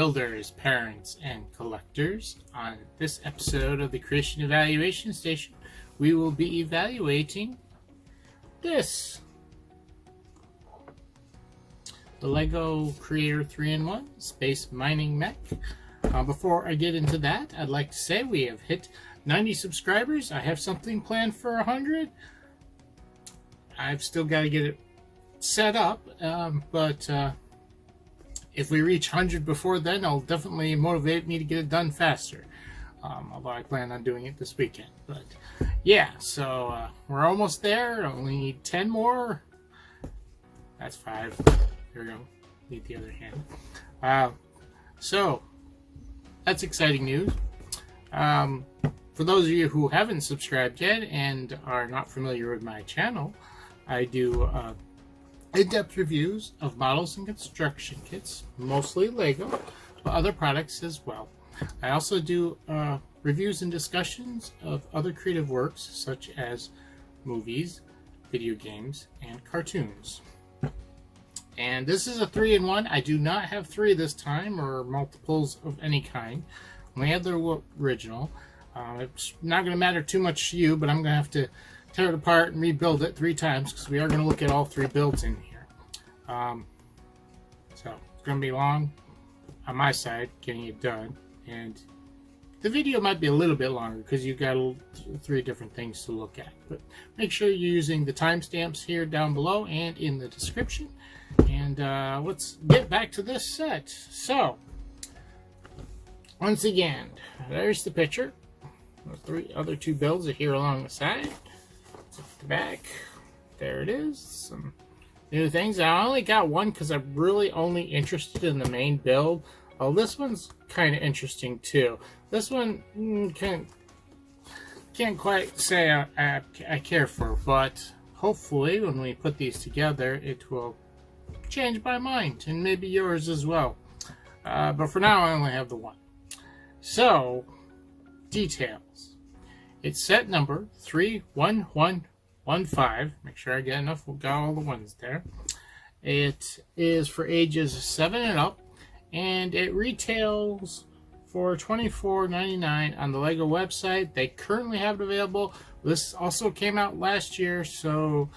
builders, parents, and collectors. On this episode of the Creation Evaluation Station, we will be evaluating this. The LEGO Creator 3-in-1 Space Mining Mech. Before I get into that, I'd like to say we have hit 90 subscribers. I have something planned for 100. I've still got to get it set up, but if we reach 100 before then, it'll definitely motivate me to get it done faster. Although I plan on doing it this weekend. But yeah, so we're almost there. Only need 10 more. That's 5. Here we go. Need the other hand. So that's exciting news. For those of you who haven't subscribed yet and are not familiar with my channel, I do in-depth reviews of models and construction kits, mostly LEGO, but other products as well. I also do reviews and discussions of other creative works such as movies, video games, and cartoons. And this is a 3-in-1. I do not have 3 this time, or multiples of any kind. Only have the original. It's not going to matter too much to you, but I'm going to have to tear it apart and rebuild it 3 times because we are going to look at all 3 builds in here. So it's going to be long on my side getting it done, and the video might be a little bit longer because you've got 3 different things to look at. But make sure you're using the timestamps here down below and in the description. And let's get back to this set. So once again, there's the picture. The other 2 builds are here along the side. The back, there it is. Some new things. I only got one because I'm really only interested in the main build. Oh, this one's kind of interesting too. This one can't quite say I care for, but hopefully when we put these together, it will change my mind, and maybe yours as well. But for now, I only have the one. So, details. It's set number 31115. Make sure I get enough. We've got all the ones there. It is for ages 7 and up, and it retails for $24.99 on the LEGO website. They currently have it available. This also came out last year, so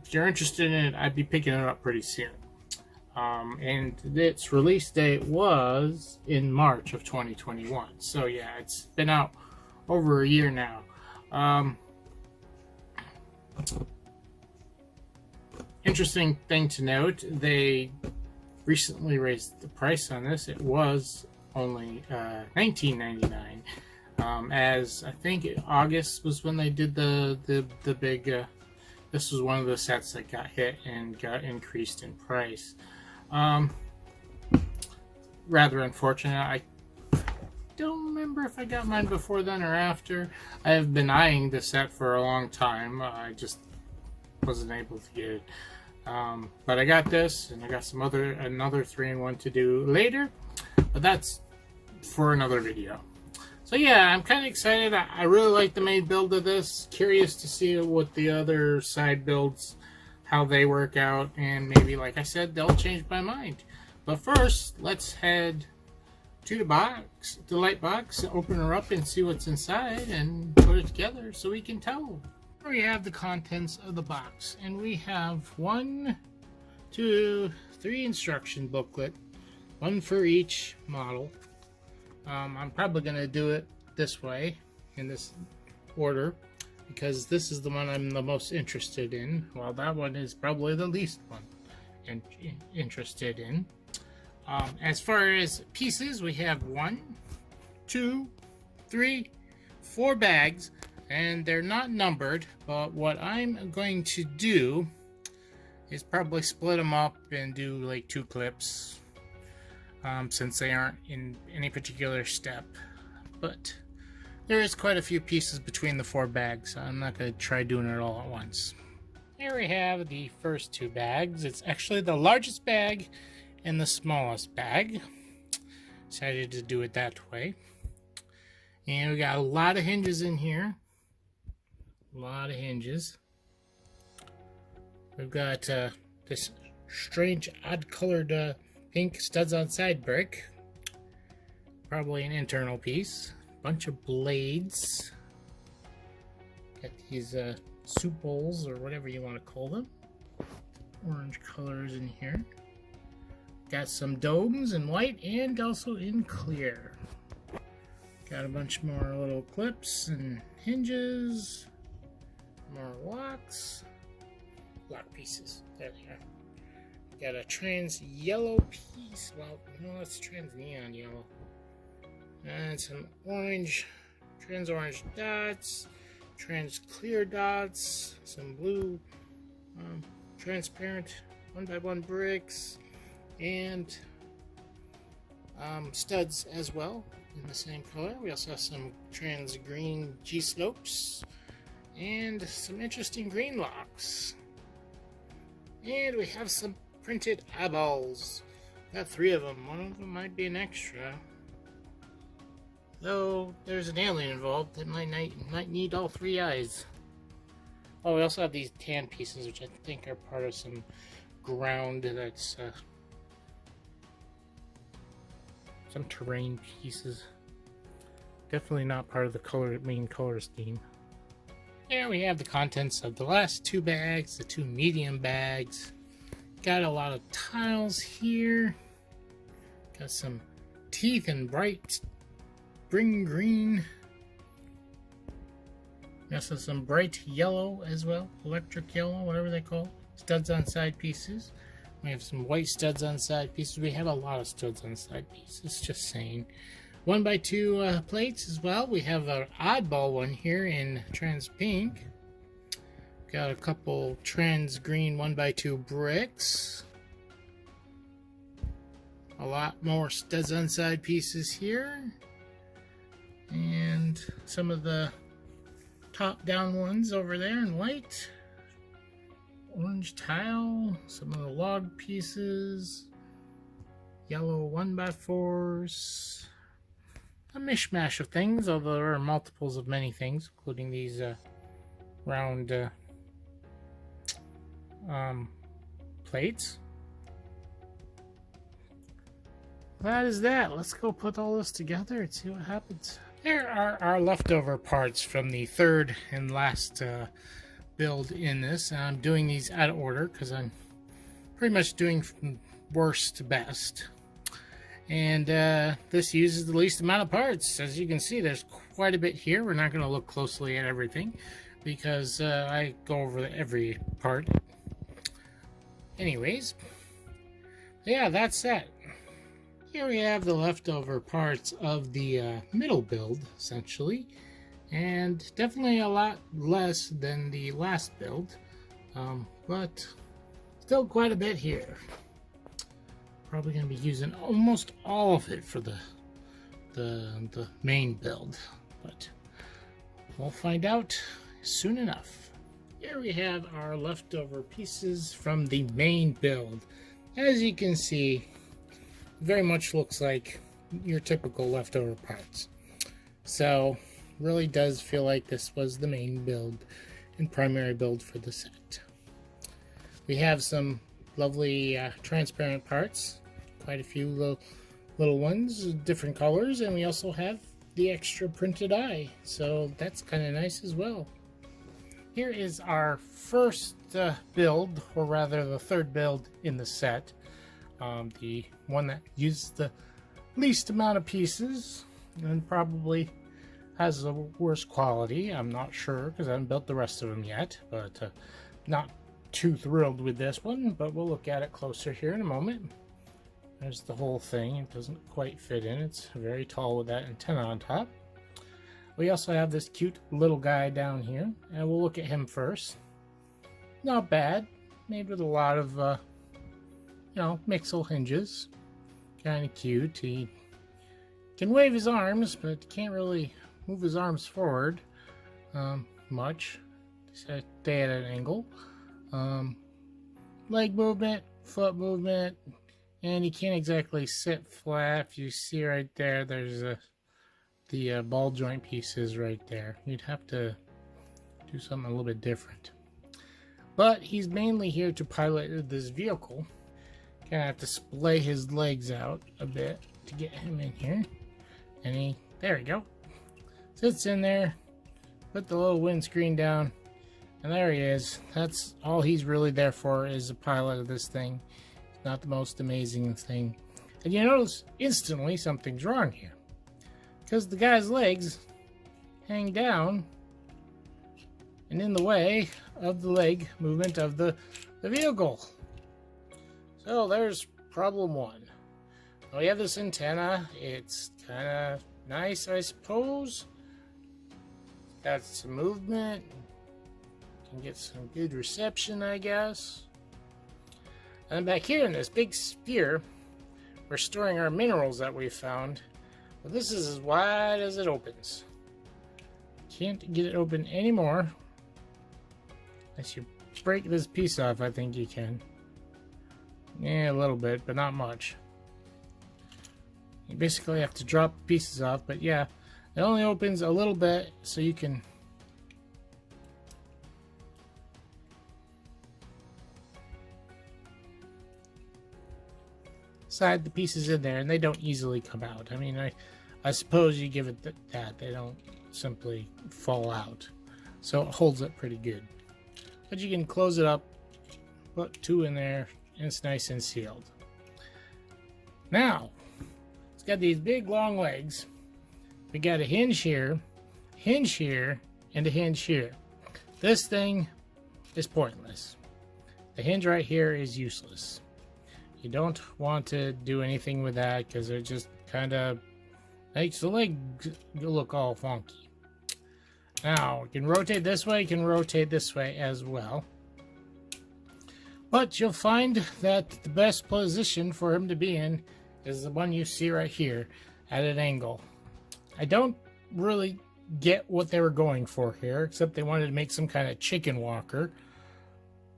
if you're interested in it, I'd be picking it up pretty soon. And its release date was in March of 2021. So yeah, it's been out over a year now. Interesting thing to note, they recently raised the price on this. It was only $19.99. As I think August was when they did the big this was one of the sets that got hit and got increased in price. Rather unfortunate. I don't remember if I got mine before then or after. I have been eyeing the set for a long time. I just wasn't able to get it. But I got this, and I got another 3-in-1 to do later. But that's for another video. So yeah, I'm kind of excited. I really like the main build of this. Curious to see what the other side builds, how they work out, and maybe, like I said, they'll change my mind. But first, let's head to the box, the light box, open her up and see what's inside and put it together so we can tell. Here we have the contents of the box, and we have 1, 2, 3 instruction booklet, 1 for each model. I'm probably going to do it this way, in this order, because this is the one I'm the most interested in, while that one is probably the least one interested in. As far as pieces, we have 1, 2, 3, 4 bags, and they're not numbered, but what I'm going to do is probably split them up and do like 2 clips, since they aren't in any particular step. But there is quite a few pieces between the 4 bags, so I'm not going to try doing it all at once. Here we have the first 2 bags. It's actually the largest bag and the smallest bag. Decided to do it that way. And we got a lot of hinges in here. A lot of hinges. We've got this strange, odd colored pink studs on side brick. Probably an internal piece. Bunch of blades. Got these soup bowls or whatever you want to call them. Orange colors in here. Got some domes in white and also in clear. Got a bunch more little clips and hinges. More locks. Lock pieces. There they are. Got a trans yellow piece. Well, no, it's trans neon yellow. And some orange, trans orange dots. Trans clear dots. Some blue transparent 1x1 bricks. And studs as well in the same color. We also have some trans green G-slopes and some interesting green locks. And we have some printed eyeballs. Got 3 of them. One of them might be an extra. Though there's an alien involved that might need all 3 eyes. Oh, we also have these tan pieces, which I think are part of some ground that's some terrain pieces. Definitely not part of the main color scheme. Here we have the contents of the last 2 bags, the 2 medium bags. Got a lot of tiles here. Got some teeth in bright spring green. Also some bright yellow as well, electric yellow, whatever they call it. Studs on side pieces. We have some white studs on side pieces. We have a lot of studs on side pieces, just saying. 1x2 plates as well. We have an oddball one here in trans pink. Got a couple trans green 1x2 bricks. A lot more studs on side pieces here. And some of the top down ones over there in white. Orange tile, some of the log pieces, yellow 1x4s, a mishmash of things, although there are multiples of many things, including these round plates. That is that. Let's go put all this together and see what happens. Here are our leftover parts from the 3rd and last build in this. I'm doing these out of order because I'm pretty much doing from worst to best. And this uses the least amount of parts. As you can see, there's quite a bit here. We're not going to look closely at everything because I go over every part. Anyways, yeah, that's that. Here we have the leftover parts of the middle build, essentially. And definitely a lot less than the last build, but still quite a bit here. Probably going to be using almost all of it for the main build, but we'll find out soon enough. Here we have our leftover pieces from the main build. As you can see, very much looks like your typical leftover parts. So really does feel like this was the main build and primary build for the set. We have some lovely transparent parts, quite a few little ones, different colors, and we also have the extra printed eye, so that's kind of nice as well. Here is our first build, or rather the 3rd build in the set, the one that used the least amount of pieces and probably has the worst quality. I'm not sure because I haven't built the rest of them yet, but not too thrilled with this one, but we'll look at it closer here in a moment. There's the whole thing. It doesn't quite fit in. It's very tall with that antenna on top. We also have this cute little guy down here, and we'll look at him first. Not bad. Made with a lot of mixel hinges. Kind of cute. He can wave his arms, but can't really move his arms forward much. Stay at an angle. Leg movement, foot movement, and he can't exactly sit flat. If you see right there, there's the ball joint pieces right there. You'd have to do something a little bit different. But he's mainly here to pilot this vehicle. Gonna have to splay his legs out a bit to get him in here. And there we go. Sits in there, put the little windscreen down, and there he is. That's all he's really there for, is a pilot of this thing. It's not the most amazing thing. And you notice instantly something's wrong here, because the guy's legs hang down and in the way of the leg movement of the vehicle. So there's problem one. We have this antenna. It's kind of nice, I suppose. Got some movement. Can get some good reception, I guess. And back here in this big sphere, we're storing our minerals that we found. But this is as wide as it opens. Can't get it open anymore. Unless you break this piece off, I think you can. Yeah, a little bit, but not much. You basically have to drop pieces off, but yeah, it only opens a little bit, so you can slide the pieces in there, and they don't easily come out. I mean, I suppose you give it that, they don't simply fall out. So it holds it pretty good. But you can close it up, put two in there, and it's nice and sealed. Now, it's got these big long legs. We got a hinge here, and a hinge here. This thing is pointless. The hinge right here is useless. You don't want to do anything with that because it just kind of makes the leg look all funky. Now, you can rotate this way, you can rotate this way as well. But you'll find that the best position for him to be in is the one you see right here at an angle. I don't really get what they were going for here, except they wanted to make some kind of chicken walker.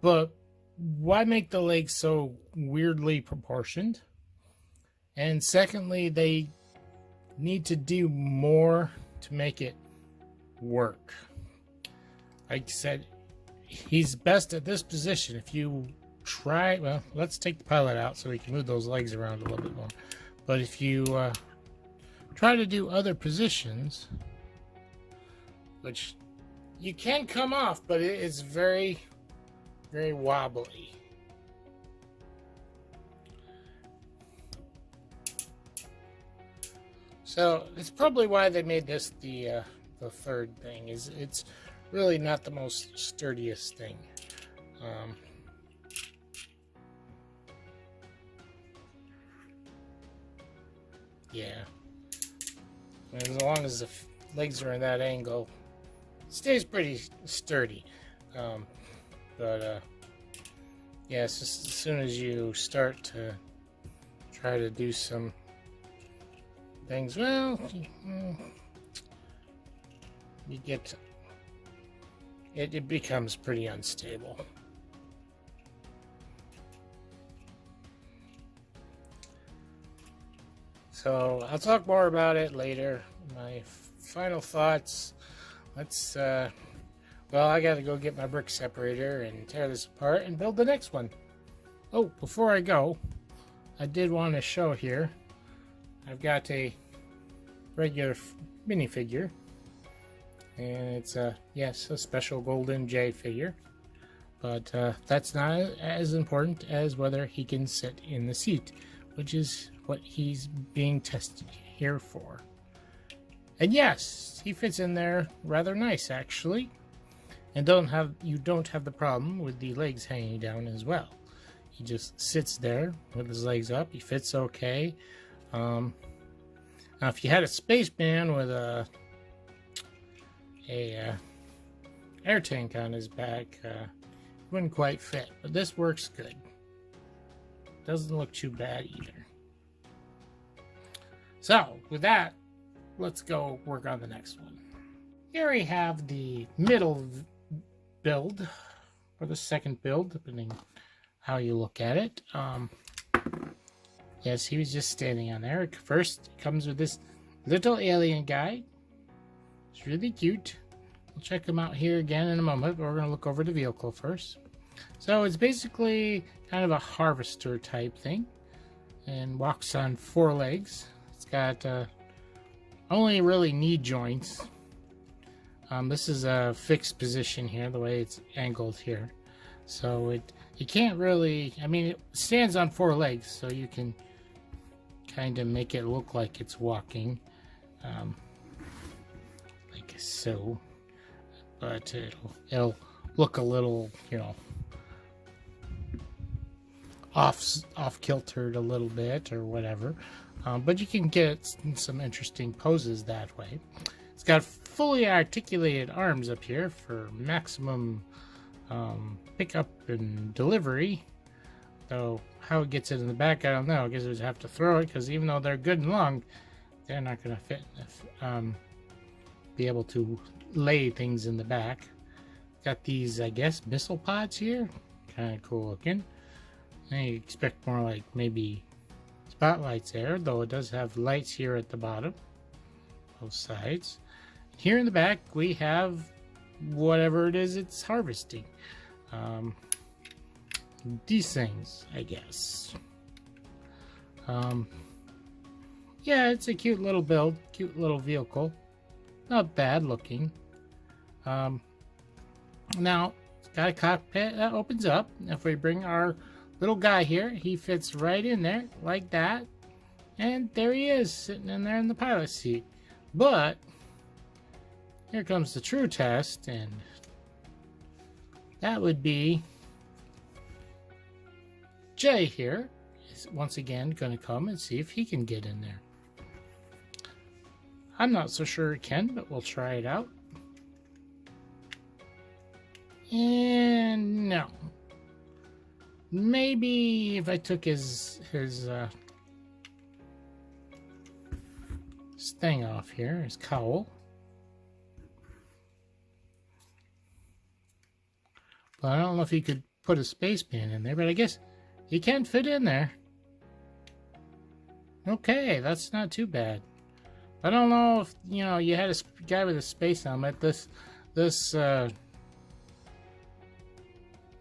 But why make the legs so weirdly proportioned? And secondly, they need to do more to make it work. Like I said, he's best at this position. If you try, well, let's take the pilot out so we can move those legs around a little bit more. But if you try to do other positions, which you can come off, but it is very, very wobbly. So it's probably why they made this the third thing. Is it's really not the most sturdiest thing. Yeah. As long as the legs are in that angle, it stays pretty sturdy. Yeah, it's just as soon as you start to try to do some things, well, you get it becomes pretty unstable. So I'll talk more about it later. My final thoughts. Let's well, I gotta go get my brick separator and tear this apart and build the next one. Oh, before I go, I did want to show here, I've got a regular minifigure, and it's yes, a special golden J figure, but that's not as important as whether he can sit in the seat, which is what he's being tested here for. And yes, he fits in there rather nice, actually. And you don't have the problem with the legs hanging down as well. He just sits there with his legs up. He fits okay. Now, if you had a spaceman with a air tank on his back, it wouldn't quite fit. But this works good. Doesn't look too bad either. So, with that, let's go work on the next one. Here we have the middle build, or the second build, depending how you look at it. Yes, he was just standing on there. First, it comes with this little alien guy. It's really cute. We'll check him out here again in a moment, but we're going to look over the vehicle first. So it's basically kind of a harvester type thing, and walks on 4 legs. It's got only really knee joints. This is a fixed position here, the way it's angled here. So it can't really, I mean, it stands on 4 legs, so you can kind of make it look like it's walking, like so. But it'll look a little, you know, off kiltered a little bit or whatever. But you can get some interesting poses that way. It's got fully articulated arms up here for maximum pickup and delivery. Though how it gets it in the back, I don't know. I guess it would have to throw it, because even though they're good and long, they're not going to fit. Be able to lay things in the back. Got these, I guess, missile pods here. Kind of cool looking. I expect more like maybe spotlights there, though it does have lights here at the bottom, both sides. Here in the back we have whatever it is it's harvesting. These things, I guess. Yeah, it's a cute little build, cute little vehicle. Not bad looking. Now, it's got a cockpit that opens up. If we bring our little guy here, he fits right in there, like that. And there he is, sitting in there in the pilot seat. But, here comes the true test, and that would be Jay here is once again going to come and see if he can get in there. I'm not so sure he can, but we'll try it out. And no. Maybe if I took his thing off here, his cowl. But I don't know if he could put a spaceman in there, but I guess he can fit in there. Okay, that's not too bad. I don't know if, you know, you had a guy with a space helmet. This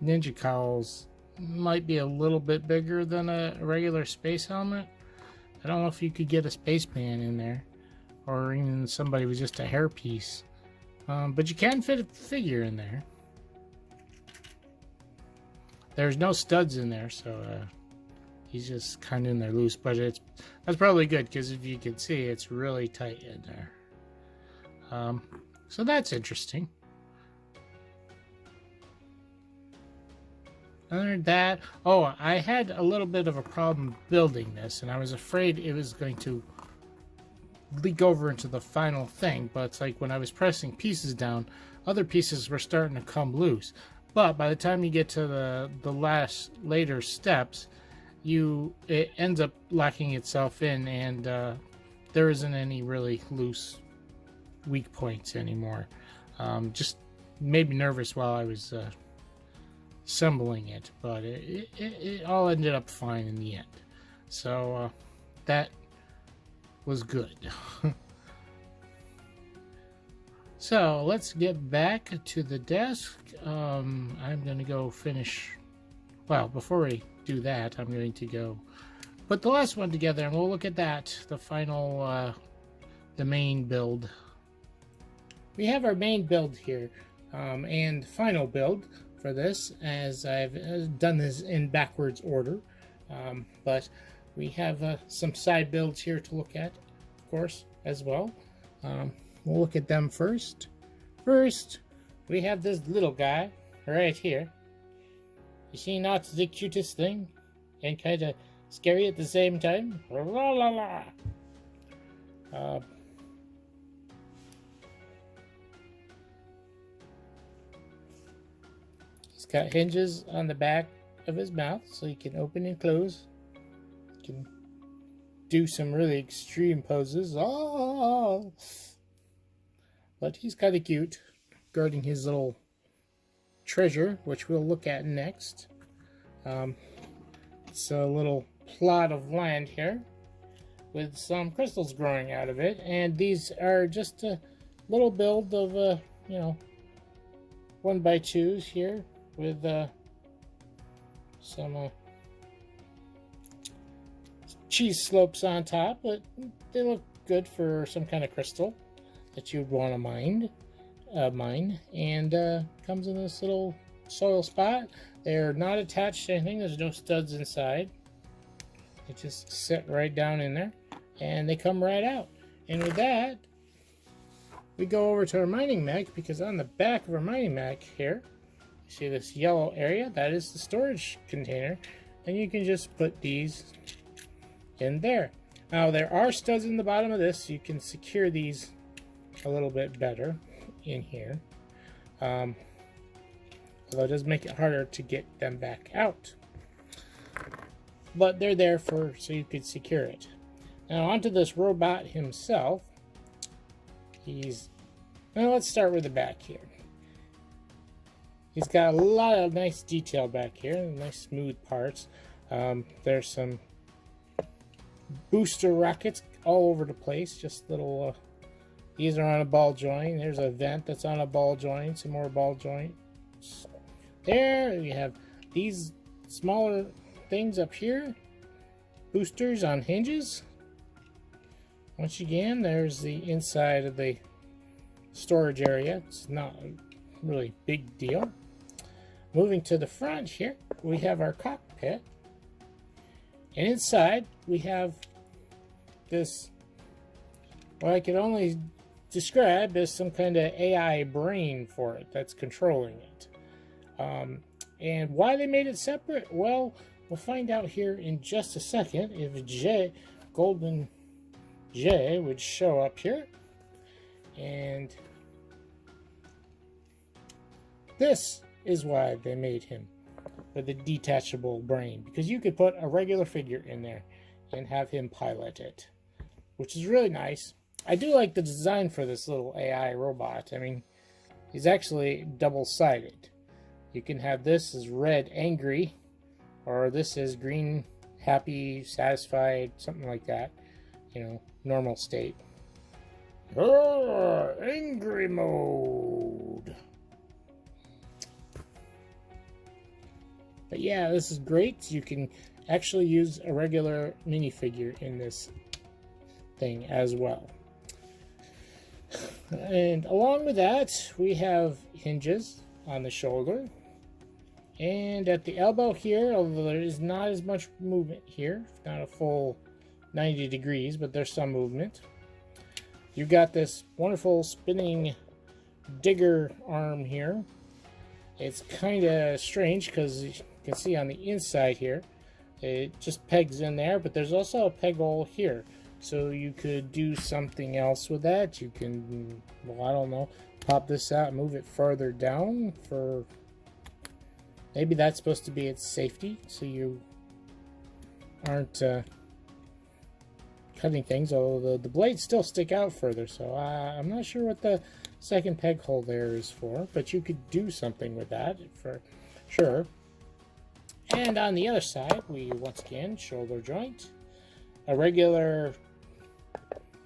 ninja cowls might be a little bit bigger than a regular space helmet. I don't know if you could get a spaceman in there, or even somebody with just a hairpiece. But you can fit a figure in there. There's no studs in there, so he's just kind of in there loose. But that's probably good, because if you can see, it's really tight in there. So that's interesting. Other than that, oh, I had a little bit of a problem building this, and I was afraid it was going to leak over into the final thing. But it's like when I was pressing pieces down, other pieces were starting to come loose. But by the time you get to the later steps, it ends up locking itself in, and there isn't any really loose weak points anymore. Just made me nervous while I was assembling it, but it all ended up fine in the end. So that was good. So let's get back to the desk. I'm going to go finish. Well, before we do that, I'm going to go put the last one together, and we'll look at that, the final, the main build. We have our main build here, and final build for this, as I've done this in backwards order. But we have some side builds here to look at, of course, as well. We'll look at them first. First, we have this little guy right here. Is he not the cutest thing? And kind of scary at the same time? La la la. He's got hinges on the back of his mouth, so he can open and close. He can do some really extreme poses. Oh! But he's kind of cute, guarding his little treasure, which we'll look at next. It's a little plot of land here with some crystals growing out of it, and these are just a little build of 1x2s here with some cheese slopes on top, but they look good for some kind of crystal that you'd want to mine. And comes in this little soil spot. They're not attached to anything. There's no studs inside. They just sit right down in there, and they come right out. And with that, we go over to our mining mech, because on the back of our mining mech here, you see this yellow area? That is the storage container, and you can just put these in there. Now, there are studs in the bottom of this, so you can secure these a little bit better in here. Although it does make it harder to get them back out. But they're there so you could secure it. Now onto this robot himself. Well, let's start with the back here. He's got a lot of nice detail back here, nice smooth parts. There's some booster rockets all over the place, just little, these are on a ball joint. There's a vent that's on a ball joint, some more ball joints. There we have these smaller things up here, boosters on hinges. Once again, there's the inside of the storage area. It's not a really big deal. Moving to the front here, we have our cockpit. And inside, we have this, what I could only describe as some kind of AI brain for it that's controlling it. And why they made it separate? Well, we'll find out here in just a second if Golden J would show up here. And this is why they made him with a detachable brain, because you could put a regular figure in there and have him pilot it, which is really nice. I do like the design for this little AI robot. I mean, he's actually double-sided. You can have this as red, angry, or this is green, happy, satisfied, something like that. You know, normal state. Oh, angry mode. But yeah, this is great. You can actually use a regular minifigure in this thing as well. And along with that, we have hinges on the shoulder. And at the elbow here, although there is not as much movement here, not a full 90 degrees, but there's some movement. You've got this wonderful spinning digger arm here. It's kind of strange because you can see on the inside here, it just pegs in there, but there's also a peg hole here. So you could do something else with that. You can, well, I don't know, pop this out and move it further down for, maybe that's supposed to be its safety, so you aren't cutting things, although the blades still stick out further, so I'm not sure what the second peg hole there is for, but you could do something with that for sure. And on the other side, we once again, shoulder joint, a regular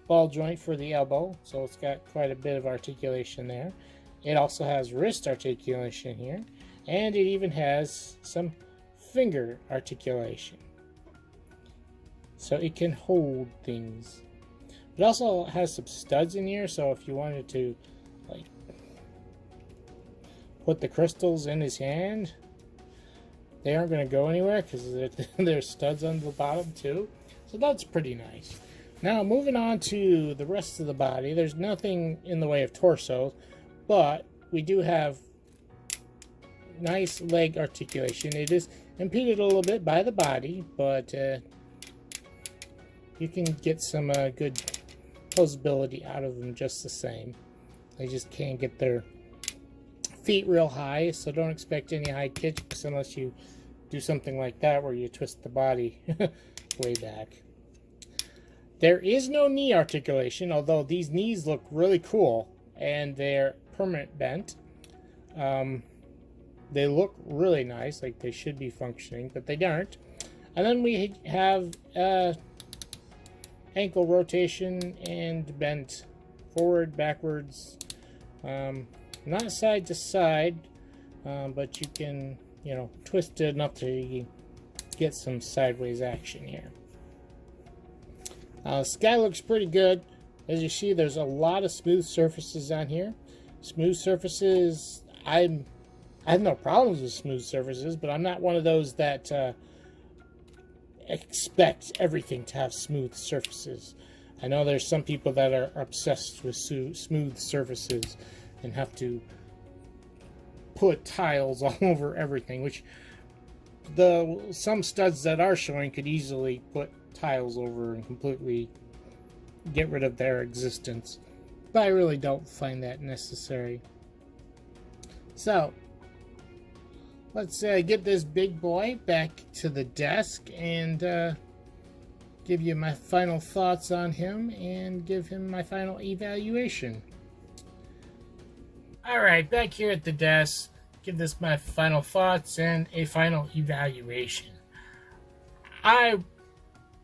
ball joint for the elbow, so it's got quite a bit of articulation there. It also has wrist articulation here, and it even has some finger articulation, so it can hold things. It also has some studs in here, so if you wanted to like put the crystals in his hand, they aren't going to go anywhere because there's studs on the bottom too, so that's pretty nice. Now moving on to the rest of the body, there's nothing in the way of torso, but we do have nice leg articulation. It is impeded a little bit by the body, but you can get some good posability out of them just the same. They just can't get their feet real high, so don't expect any high kicks unless you do something like that where you twist the body way back. There is no knee articulation, although these knees look really cool and they're permanent bent. They look really nice, like they should be functioning, but they aren't. And then we have ankle rotation and bent forward, backwards, not side to side, but you can twisted enough to get some sideways action here. Sky looks pretty good. As you see, there's a lot of smooth surfaces on here. Smooth surfaces, I have no problems with smooth surfaces, but I'm not one of those that expect everything to have smooth surfaces. I know there's some people that are obsessed with smooth surfaces and have to put tiles all over everything, which some studs that are showing could easily put tiles over and completely get rid of their existence. But I really don't find that necessary. So, let's get this big boy back to the desk and give you my final thoughts on him and give him my final evaluation. Alright, back here at the desk, give this my final thoughts and a final evaluation. I'm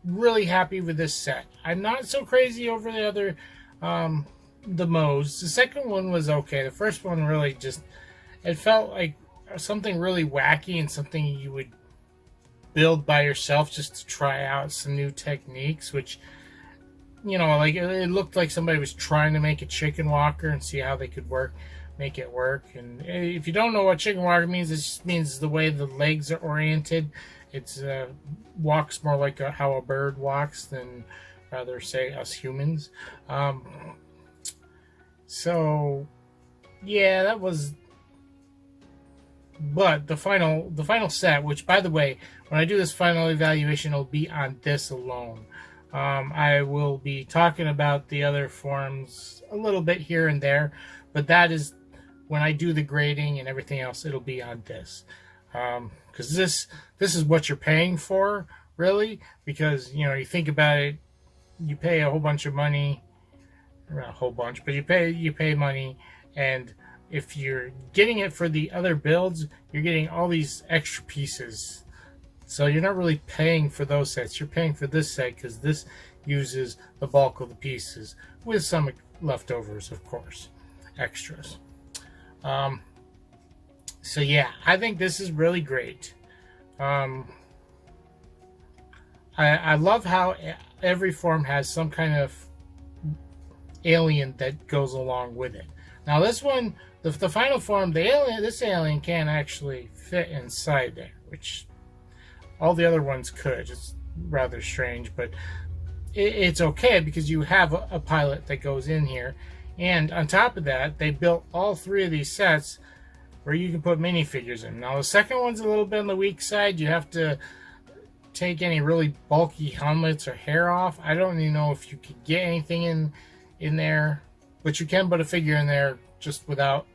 really happy with this set. I'm not so crazy over the other, the Moes. The second one was okay. The first one really it felt like something really wacky and something you would build by yourself just to try out some new techniques, which, like it looked like somebody was trying to make a chicken walker and see how they could make it work. And if you don't know what chicken walker means, it just means the way the legs are oriented. It's walks more like how a bird walks than rather say us humans. So yeah, that was. But the final set, which by the way, when I do this final evaluation, it'll be on this alone. I will be talking about the other forms a little bit here and there, but that is when I do the grading and everything else, it'll be on this. Because this is what you're paying for, really. Because you think about it, you pay a whole bunch of money, not a whole bunch, but you pay money, and if you're getting it for the other builds, you're getting all these extra pieces. So you're not really paying for those sets. You're paying for this set because this uses the bulk of the pieces with some leftovers, of course, extras. So yeah, I think this is really great. I love how every form has some kind of alien that goes along with it. Now this one, the final form, this alien can't actually fit inside there, which all the other ones could. It's rather strange, but it's okay because you have a pilot that goes in here. And on top of that, they built all three of these sets where you can put minifigures in. Now the second one's a little bit on the weak side. You have to take any really bulky helmets or hair off. I don't even know if you could get anything in there, but you can put a figure in there just without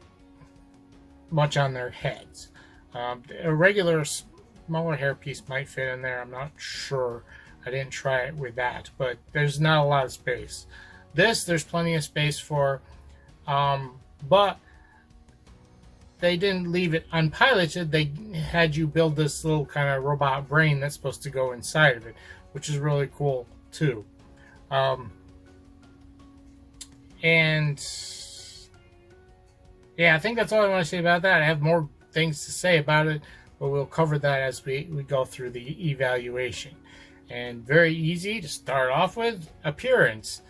much on their heads. A regular smaller hairpiece might fit in there. I'm not sure. I didn't try it with that, but there's not a lot of space. There's plenty of space for, but they didn't leave it unpiloted. They had you build this little kind of robot brain that's supposed to go inside of it, which is really cool too. And yeah, I think that's all I want to say about that. I have more things to say about it, but we'll cover that as we go through the evaluation. And very easy to start off with. Appearance.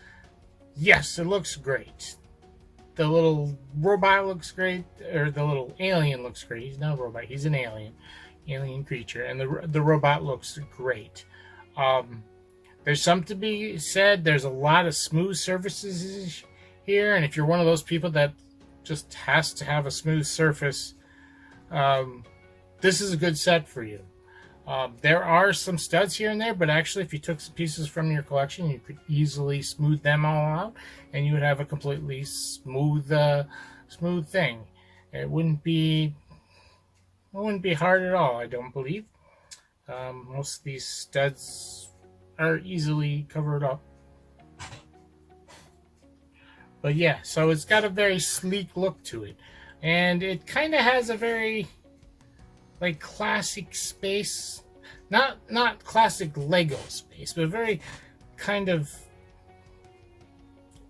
Yes, it looks great. The little robot looks great, or the little alien looks great. He's not a robot, he's an alien creature, and the robot looks great. There's something to be said. There's a lot of smooth surfaces here, and if you're one of those people that just has to have a smooth surface, this is a good set for you. There are some studs here and there, but actually if you took some pieces from your collection, you could easily smooth them all out, and you would have a completely smooth thing. It wouldn't be hard at all, I don't believe. Most of these studs are easily covered up. But yeah, so it's got a very sleek look to it. And it kind of has a very like classic space, not classic Lego space, but a very kind of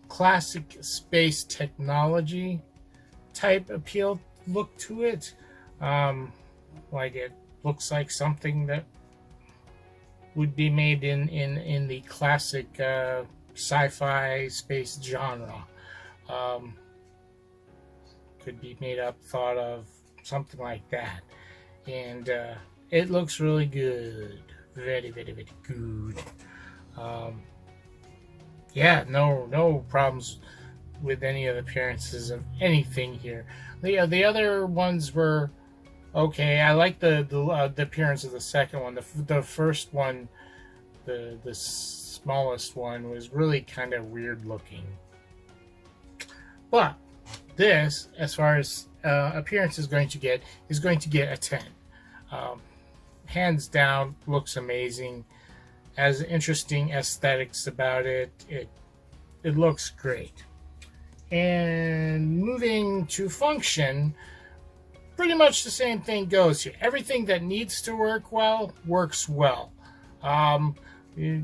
classic space technology type appeal look to it. like it looks like something that would be made in the classic sci-fi space genre. Could be made up, thought of, something like that. And it looks really good. Very, very, very good. Yeah, no problems with any of the appearances of anything here. The other ones were okay. I like the appearance of the second one. The first one, the smallest one, was really kind of weird looking. But this, as far as appearance is going to get a 10. Hands down, looks amazing. Has interesting aesthetics about it. It looks great. And moving to function, pretty much the same thing goes here. Everything that needs to work well works well. The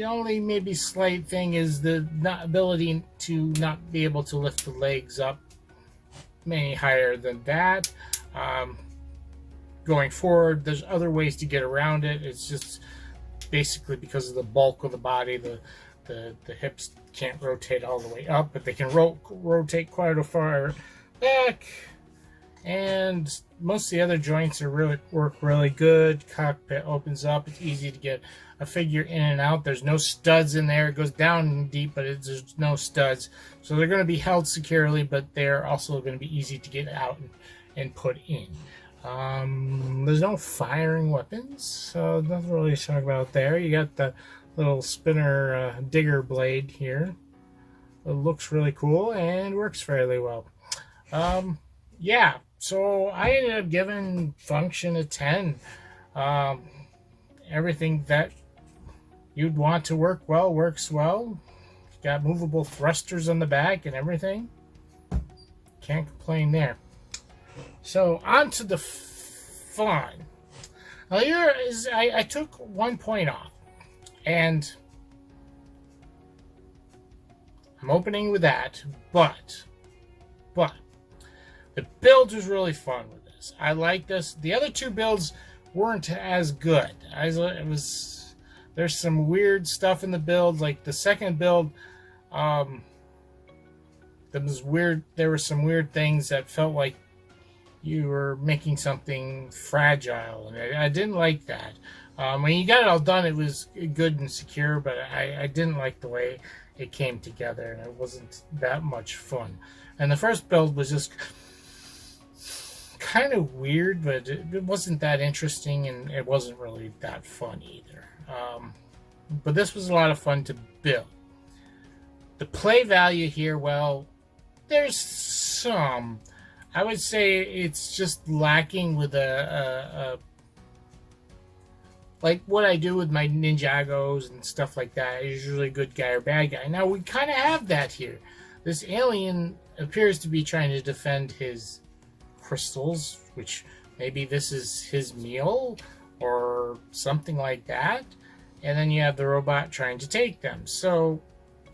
only maybe slight thing is the ability to not be able to lift the legs up any higher than that. Going forward, there's other ways to get around it. It's just basically because of the bulk of the body, the hips can't rotate all the way up, but they can rotate quite a far back. And most of the other joints work really good. Cockpit opens up. It's easy to get a figure in and out. There's no studs in there. It goes down deep, but there's no studs. So they're going to be held securely, but they're also going to be easy to get out and put in. There's no firing weapons, so nothing really to talk about there. You got the little spinner digger blade here. It looks really cool and works fairly well. Yeah, so I ended up giving function a 10. Everything that you'd want to work well works well. Got movable thrusters on the back and everything. Can't complain there. So on to the fun. Now here is I took 1 point off, and I'm opening with that, but the build was really fun with this. I like this. The other two builds weren't as good. There's some weird stuff in the build, like the second build. There were some weird things that felt like you were making something fragile, and I didn't like that. When you got it all done, it was good and secure, but I didn't like the way it came together, and it wasn't that much fun. And the first build was just kind of weird, but it wasn't that interesting, and it wasn't really that fun either. But this was a lot of fun to build. The play value here, well, there's some. I would say it's just lacking with like what I do with my Ninjagos and stuff like that. Is usually a good guy or bad guy. Now we kind of have that here. This alien appears to be trying to defend his crystals, which maybe this is his meal or something like that. And then you have the robot trying to take them. So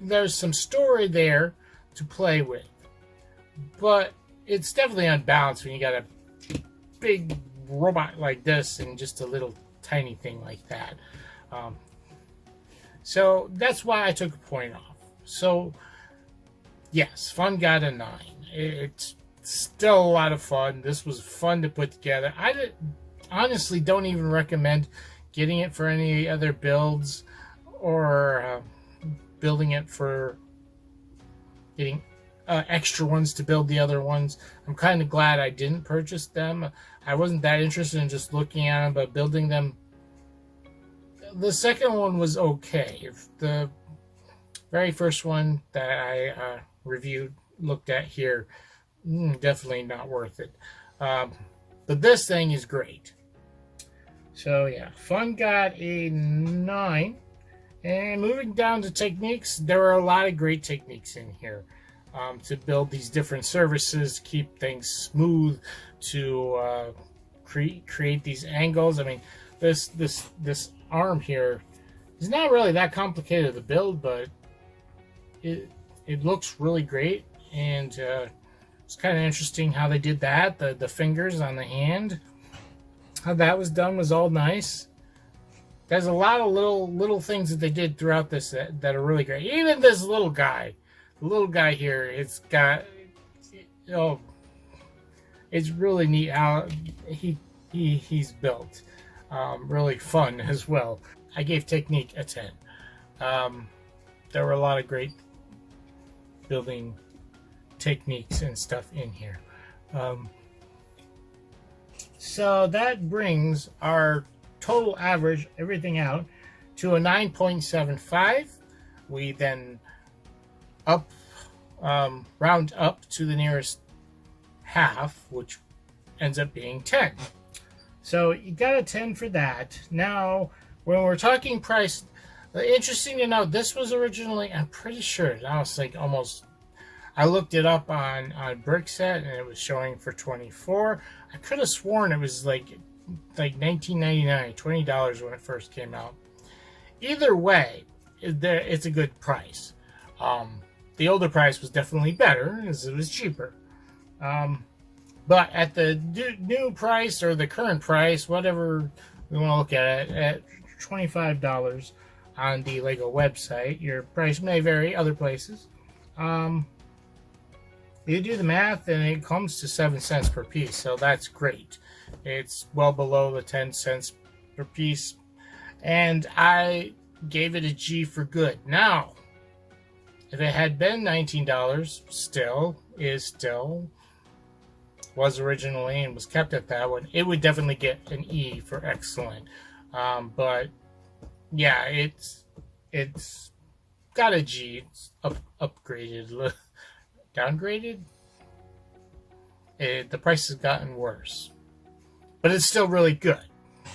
there's some story there to play with. But it's definitely unbalanced when you got a big robot like this and just a little tiny thing like that. So that's why I took a point off. So yes, fun got a 9. It's still a lot of fun. This was fun to put together. I honestly don't even recommend getting it for any other builds or building it for getting extra ones to build the other ones. I'm kind of glad I didn't purchase them. I wasn't that interested in just looking at them, but building them. The second one was okay. The very first one that I looked at here, definitely not worth it. But this thing is great. So yeah, fun got a 9. And moving down to techniques, there are a lot of great techniques in here. To build these different services, keep things smooth, to create these angles. I mean, this arm here is not really that complicated to build, but it looks really great, and it's kind of interesting how they did that. The fingers on the hand, how that was done was all nice. There's a lot of little things that they did throughout this that are really great. Even this little guy, the little guy here, it's got, it's really neat how he's built. Really fun as well. I gave Technique a 10. There were a lot of great building techniques and stuff in here. So that brings our total average, everything out, to a 9.75. We then round up to the nearest half, which ends up being 10. So you got a 10 for that. Now, when we're talking price, interesting to note, this was originally, I'm pretty sure, I was like almost, I looked it up on Brickset and it was showing for $24. I could have sworn it was like $19.99, $20 when it first came out. Either way, it's a good price. The older price was definitely better as it was cheaper. But at the new price or the current price, whatever we want to look at it, at $25 on the Lego website, your price may vary other places. You do the math and it comes to 7 cents per piece, so that's great. It's well below the 10 cents per piece, and I gave it a G for good. Now, if it had been $19, was originally and was kept at that one, it would definitely get an E for excellent. But yeah, it's got a G. It's upgraded, downgraded. The price has gotten worse, but it's still really good.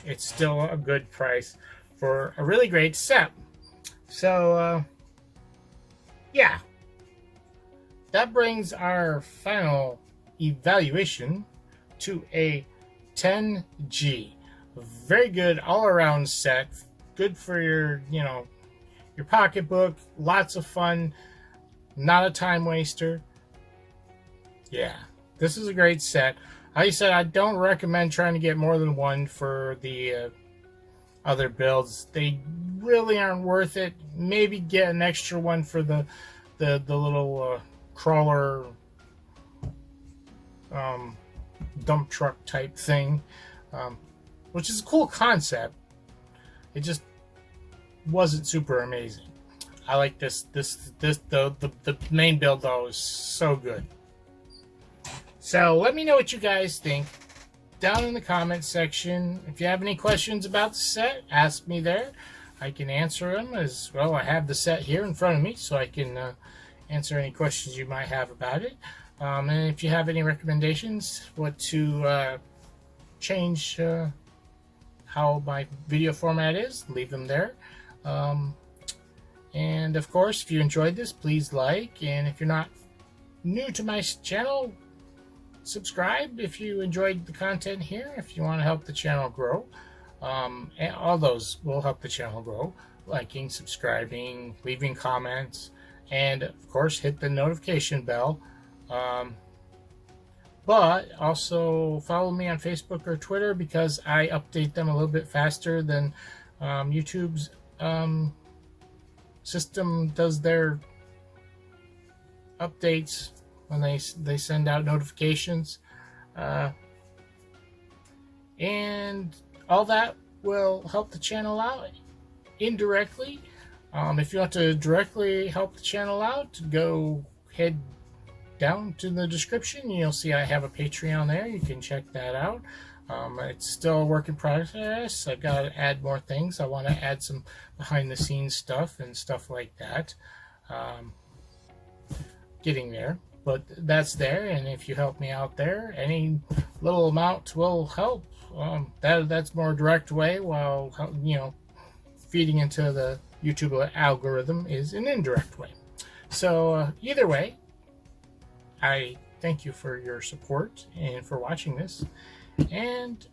It's still a good price for a really great set. So yeah, that brings our final evaluation to a 10G. Very good all-around set. Good for your pocketbook. Lots of fun. Not a time waster. Yeah, this is a great set. Like I said, I don't recommend trying to get more than one for the other builds. They really aren't worth it. Maybe get an extra one for the little crawler dump truck type thing, which is a cool concept. It just wasn't super amazing. I like this. The main build though is so good. So let me know what you guys think down in the comments section. If you have any questions about the set, ask me there. I can answer them as well. I have the set here in front of me, so I can answer any questions you might have about it. And if you have any recommendations, what to change how my video format is, leave them there. And of course, if you enjoyed this, please like. And if you're not new to my channel, subscribe if you enjoyed the content here, if you want to help the channel grow. And all those will help the channel grow. Liking, subscribing, leaving comments, and of course hit the notification bell. But also follow me on Facebook or Twitter, because I update them a little bit faster than YouTube's system does their updates when they send out notifications, and all that will help the channel out indirectly. If you want to directly help the channel out, go head down to the description. You'll see I have a Patreon there. You can check that out. It's still a work in progress. I've got to add more things. I want to add some behind the scenes stuff and stuff like that. Getting there, but that's there. And if you help me out there, any little amount will help. That's more direct way, while feeding into the YouTube algorithm is an indirect way. So either way, I thank you for your support and for watching this. And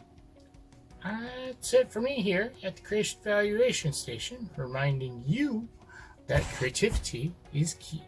that's it for me here at the Creation Evaluation Station, reminding you that creativity is key.